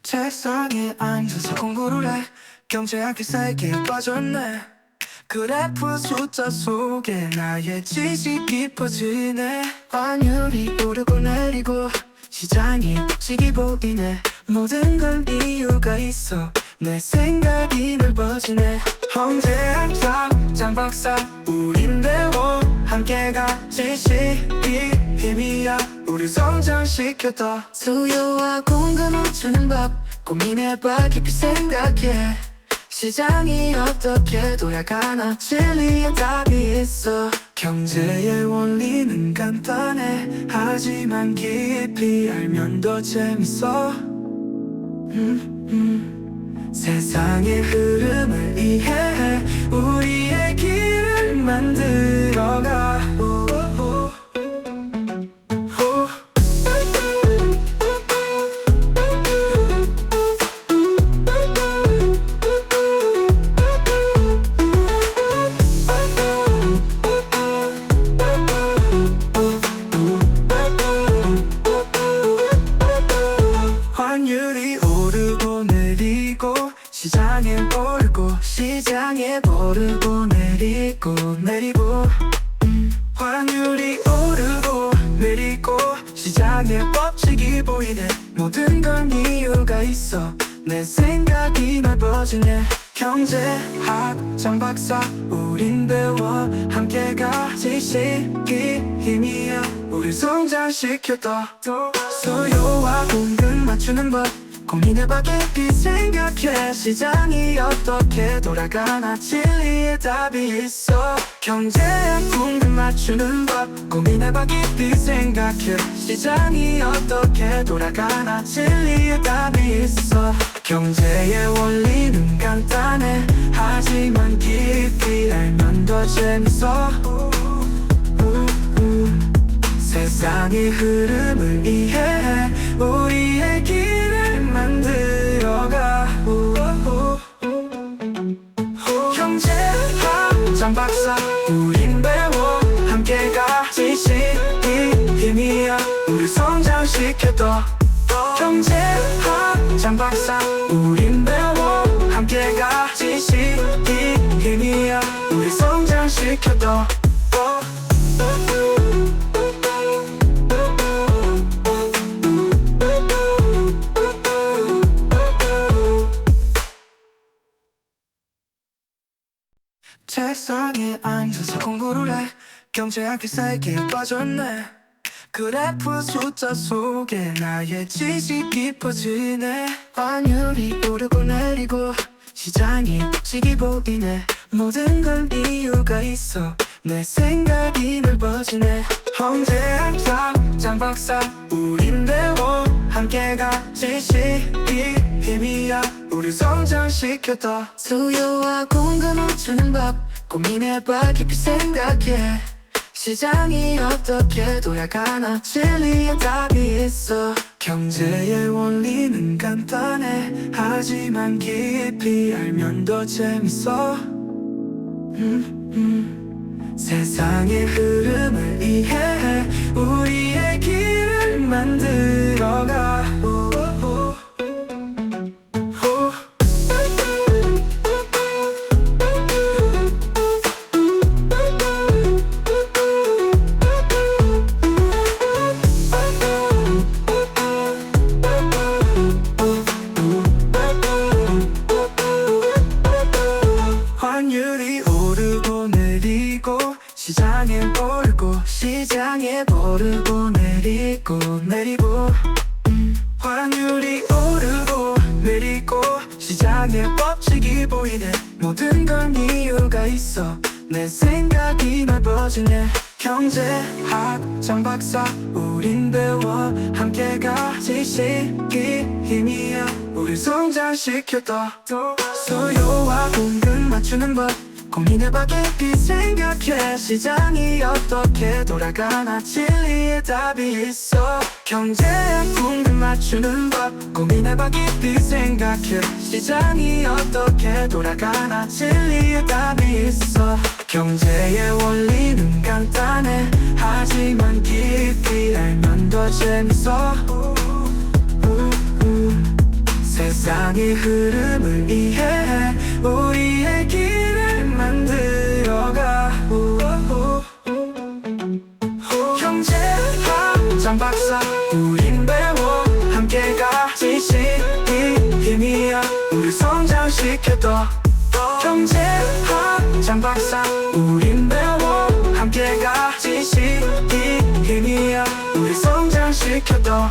책상에 앉아서 공부를 해. 경제학의 세계에 빠졌네. 그래프 숫자 속에 나의 지식이 깊어지네. 환율이 오르고 내리고 시장이 묵직이 보이네. 모든 건 이유가 있어. 내 생각이 넓어지네. 경제학자 장박사 우린 배워. 함께 같이 지식이 힘이야. 우리 성장시켰다. 수요와 공급 맞추는 법 고민해봐. 깊이 생각해. 시장이 어떻게 돌아가나 진리의 답이 있어. 경제의 원리는 간단해. 하지만 깊이 알면 더 재밌어. 세상의 흐름을 이해해. 우리의 길을 만들어가. 환율이 오르고 내리고 시장에 오르고 내리고 환율이 오르고 내리고 시장에 법칙이 보이네. 모든 건 이유가 있어. 내 생각이 넓어지네. 경제학 장박사 우린 배워. 함께 같이 지식이 힘이야. 우리 성장시켰다. 수요와 공급 맞추는 법 고민해봐. 깊이 생각해. 시장이 어떻게 돌아가나 진리의 답이 있어. 경제학 공급 맞추는 법 고민해봐. 깊이 생각해. 시장이 어떻게 돌아가나 진리의 답이 있어. 경제의 원리는 간단해. 하지만 깊이 알면 더 재밌어. 세상의 흐름을 이해해. 우리의 길을 만들어가. 경제학 장박사 우린 배워. 함께 같이 지식이 힘이야. 우리 성장시켰다. 경제학 장박사 우린 배워. 함께 같이 지식이 힘이야. 우리 성장시켰다. 책상에 앉아서 공부를 해. 경제학의 세계에 빠졌네. 그래프 숫자 속에 나의 지식이 깊어지네. 환율이 오르고 내리고 시장이 묵직이 보이네. 모든 건 이유가 있어. 내 생각이 넓어지네. 경제학자 장박사 우린 배워. 함께 같이 지식이 힘이야. 우리 성장시켰다. 수요와 공급 맞추는 법 고민해봐. 깊이 생각해. 시장이 어떻게 돌아가나 진리의 답이 있어. 경제의 원리는 간단해. 하지만 깊이 알면 더 재밌어. 세상의 흐름을 이해해. 우리의 길을 만들어가. 환율이 오르고 내리고 시장에 오르고 내리고 환율이 오르고 내리고 시장의 법칙이 보이네. 모든 건 이유가 있어. 내 생각이 넓어지네. 경제학 장박사 우린 배워. 함께 같이 지식이 힘이야. 우리 성장시켰다. 수요와 공급 맞추는 법 고민해봐. 깊이 생각해. 시장이 어떻게 돌아가나 진리의 답이 있어. 경제학 공급 맞추는 법 고민해봐. 깊이 생각해. 시장이 어떻게 돌아가나 진리의 답이 있어. 경제의 원리는 간단해. 하지만 깊이 알면 더 재밌어. 세상의 흐름을 이해해 우리의 길을 만들어가 경제학 장박사 우린 배워 함께 가 지식이 힘이야 우리 성장시켜둬 경제학 장박사 우린 배워 함께 가 지식이 힘이야 우리 성장시켜둬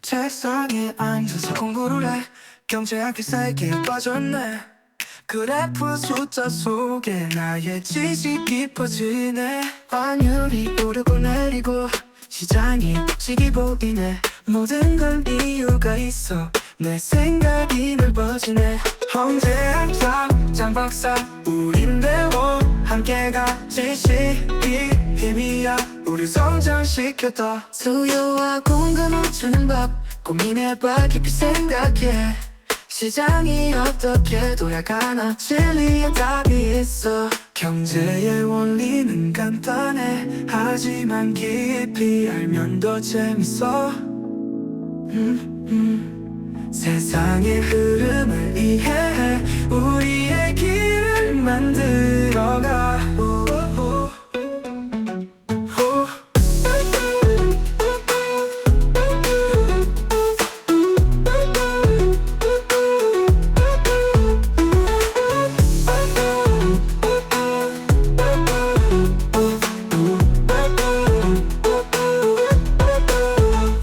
책상에 앉아서 공부를 해 경제학의 세계에 빠졌네 그래프 숫자 속에 나의 지식이 퍼지네 환율이 오르고 내리고 시장이 지기 보이네 모든 건 이유가 있어 내 생각이 넓어지네 경제학 장박사 우린 배워 함께 가 지식이 힘이야 우리 성장시켜둬 수요와 공급 맞추는 법 고민해봐 깊이 생각해 시장이 어떻게 돌아가나 진리의 답이 있어 경제의 원리는 간단해 하지만 깊이 알면 더 재밌어 세상의 흐름을 이해해 우리의 길을 만들어가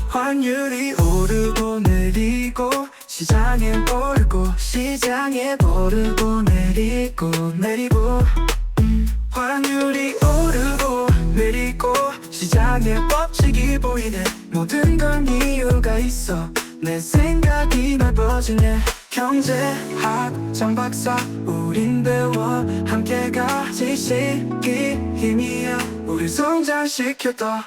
환율이 오르고 내리고 시장에 오르고 내리고 환율이 오르고 내리고 시장의 법칙이 보이네 모든 건 이유가 있어 내 생각이 넓어지네 경제학 장박사 우린 배워 함께 가 지식이 힘이야 우리 성장시켜둬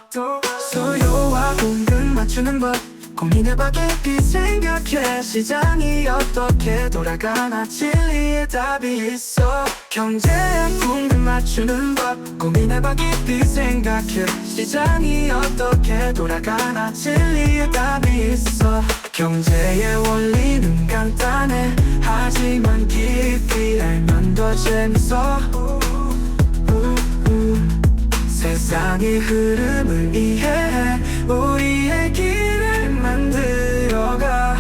수요와 공급 맞추는 법 고민해봐 깊이 생각해 시장이 어떻게 돌아가나 진리의 답이 있어 경제학 공급 맞추는 법 고민해봐 깊이 생각해 시장이 어떻게 돌아가나 진리의 답이 있어 경제의 원리는 간단해 하지만 깊이 알면 더 재밌어 세상의 흐름을 이해해 우리의 길을 만들어가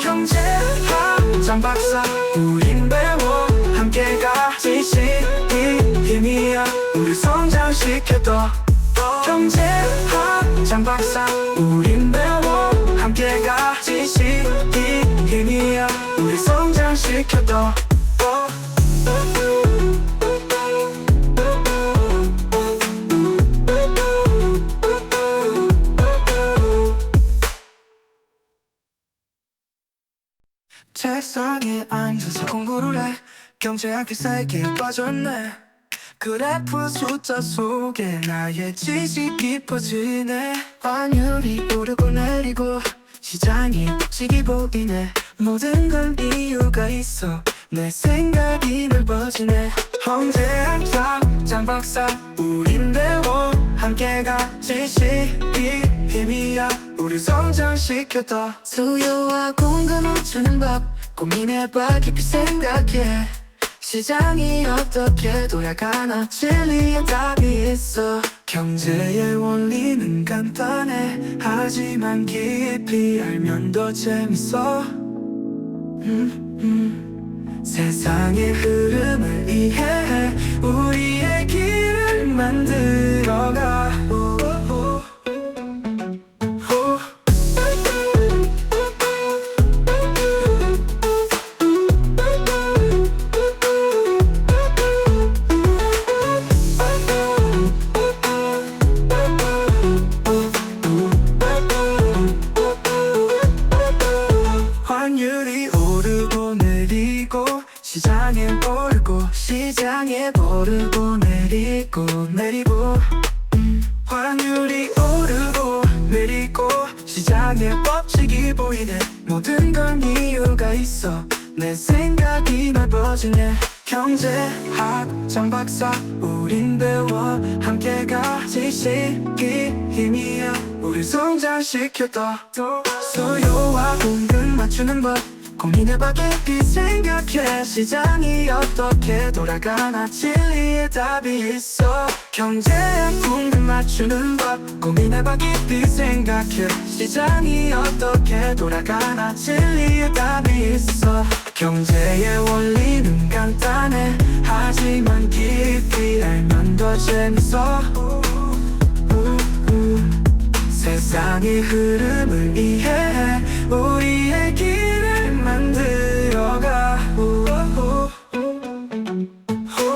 경제학 장박사 우린 배워 함께 가 지식이 힘이야 우리 성장시켜둬 경제학 장박사 우린 배워 함께 가 지식이 힘이야 우리 성장시켜둬 책상에 앉아서 공부를 해 경제학의 세계에 빠졌네 그래프 숫자 속에 나의 지식이 퍼지네 환율이 오르고 내리고 시장이 지기 보이네 모든 건 이유가 있어 내 생각이 넓어지네 경제학 장박사 우린 배워 함께 가 지식이 힘이야 우리 성장시켜둬 수요와 공급 맞추는 법 고민해봐 깊이 생각해 시장이 어떻게 돌아가나 진리의 답이 있어 경제의 원리는 간단해 하지만 깊이 알면 더 재밌어 세상의 흐름을 이해해 우리의 길을 만들어가 환율이 오르고 내리고 시장에 오르고 내리고 환율이 오르고 내리고 시장의 법칙이 보이네 모든 건 이유가 있어 내 생각이 넓어지네 경제학 장박사 우린 배워 함께 같이 시기 힘이야 우리 성장시켰다 수요와 공급 맞추는 법 고민해봐 깊이 생각해 시장이 어떻게 돌아가나 진리의 답이 있어 경제학 공급 맞추는 법 고민해봐 깊이 생각해 시장이 어떻게 돌아가나 진리의 답이 있어 경제의 원리는 간단해 하지만 깊이 알면 더 재밌어 세상의 흐름을 이해해 우리의 길을 만들어가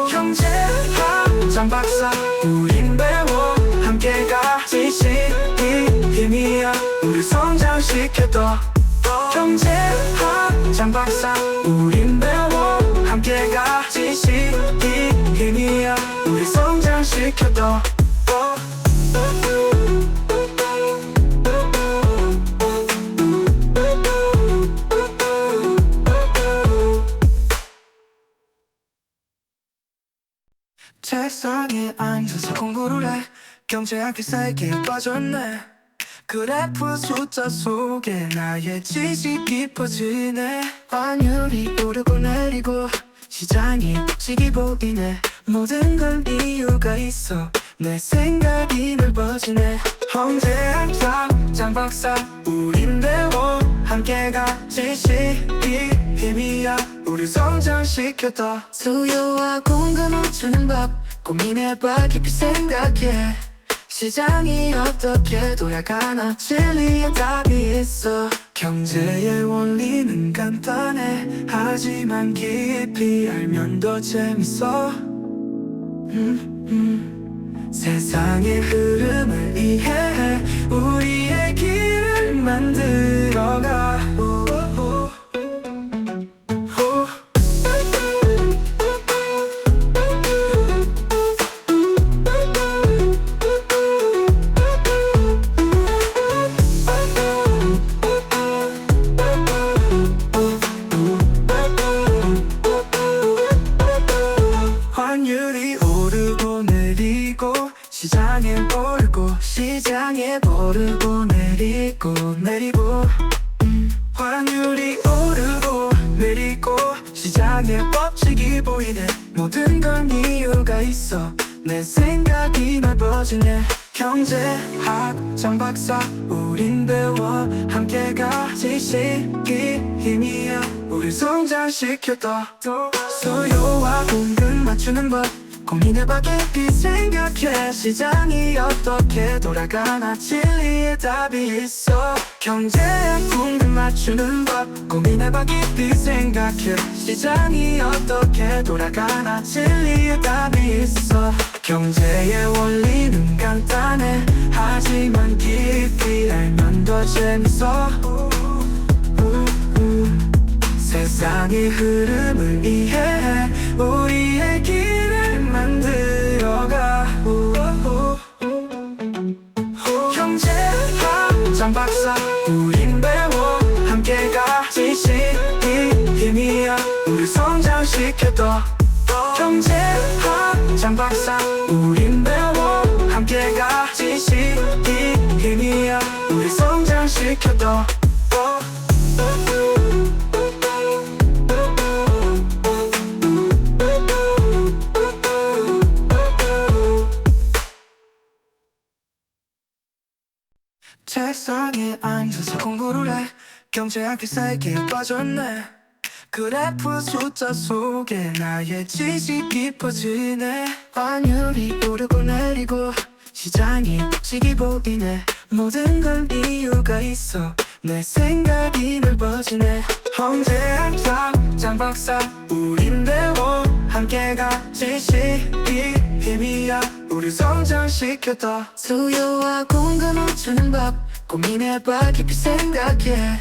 경제학 장박사 우린 배워 함께 같이 시기 힘이야 우리 성장시켰다 경제학 장박사 우린 배워 함께 같이 시기 힘이야 우리 성장시켰다 책상에 앉아서 공부를 해 경제학의 세계에 빠졌네 그래프 숫자 속에 나의 지식이 깊어지네 환율이 오르고 내리고 시장이 폭식이 보이네 모든 건 이유가 있어 내 생각이 넓어지네 경제학 장박사 우린 배워 함께 같이 시기 힘이야 우리 성장시켰다 수요와 공급 맞추는 법 고민해봐 깊이 생각해 시장이 어떻게 돌아가나 진리의 답이 있어 경제의 원리는 간단해 하지만 깊이 알면 더 재밌어 세상의 흐름을 이해해 우리의 길을 만들어가 환율이 오르고 내리고 시장에 오르고 내리고 환율이 오르고 내리고 시장의 법칙이 보이네 모든 건 이유가 있어 내 생각이 넓어지네 경제학 장박사 우린 배워 함께 같이 시기 힘이야 우리 성장시켰다 수요와 공급 맞추는 법 고민해봐 깊이 생각해 시장이 어떻게 돌아가나 진리의 답이 있어 경제학 공급 맞추는 법 고민해봐 깊이 생각해 시장이 어떻게 돌아가나 진리의 답이 있어 경제의 원리는 간단해 하지만 깊이 알면 더 재밌어 세상의 흐름을 이해해 우리의 길을 만들어가 경제학 장박사 우린 배워 함께 같이 시기 힘이야 우리 성장시켰다 경제학 장박사 우린 배워 함께 같이 시기 힘이야 우리 성장시켰다 책상에 앉아서 공부를 해 경제학의 세계에 빠졌네 그래프 숫자 속에 나의 지식이 깊어지네 환율이 오르고 내리고 시장이 폭식이 보이네 모든 건 이유가 있어 내 생각이 넓어지네 경제학 장박사 우린 배워 함께 같이 시기 힘이야 우리 성장시켰다 수요와 공급 맞추는 법 고민해봐 깊이 생각해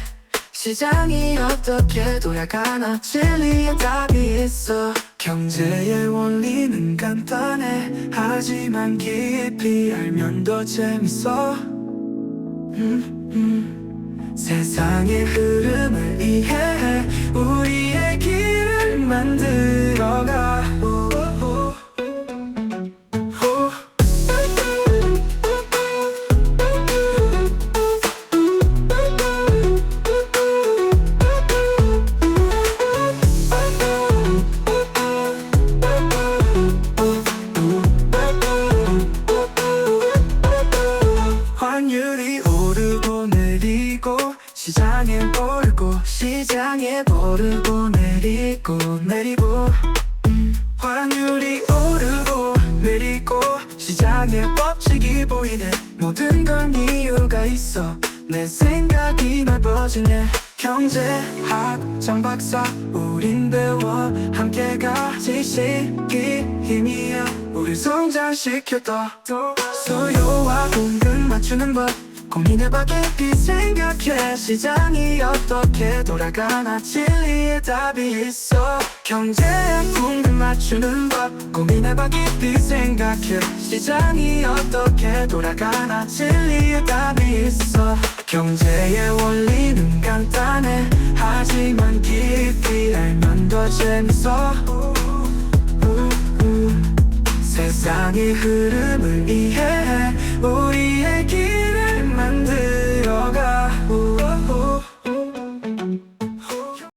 시장이 어떻게 돌아가나 진리의 답이 있어 경제의 원리는 간단해 하지만 깊이 알면 더 재밌어 세상의 흐름을 이해해 우리의 길을 만들어가 환율이 오르고 내리고 시장에 오르고 시장에 오르고 내리고 환율이 오르고 내리고 시장의 법칙이 보이네 모든 건 이유가 있어 내 생각이 넓어지네 경제학 장박사 우린 배워 함께 같이 지식이 힘이야 우릴 성장시켰다 수요와 공급 맞추는 법 고민해봐 깊이 생각해 시장이 어떻게 돌아가나 진리의 답이 있어 경제학 공급 맞추는 법 고민해봐 깊이 생각해 시장이 어떻게 돌아가나 진리의 답이 있어 경제의 원리는 간단해 하지만 깊이 알면 더 재밌어 세상의 흐름을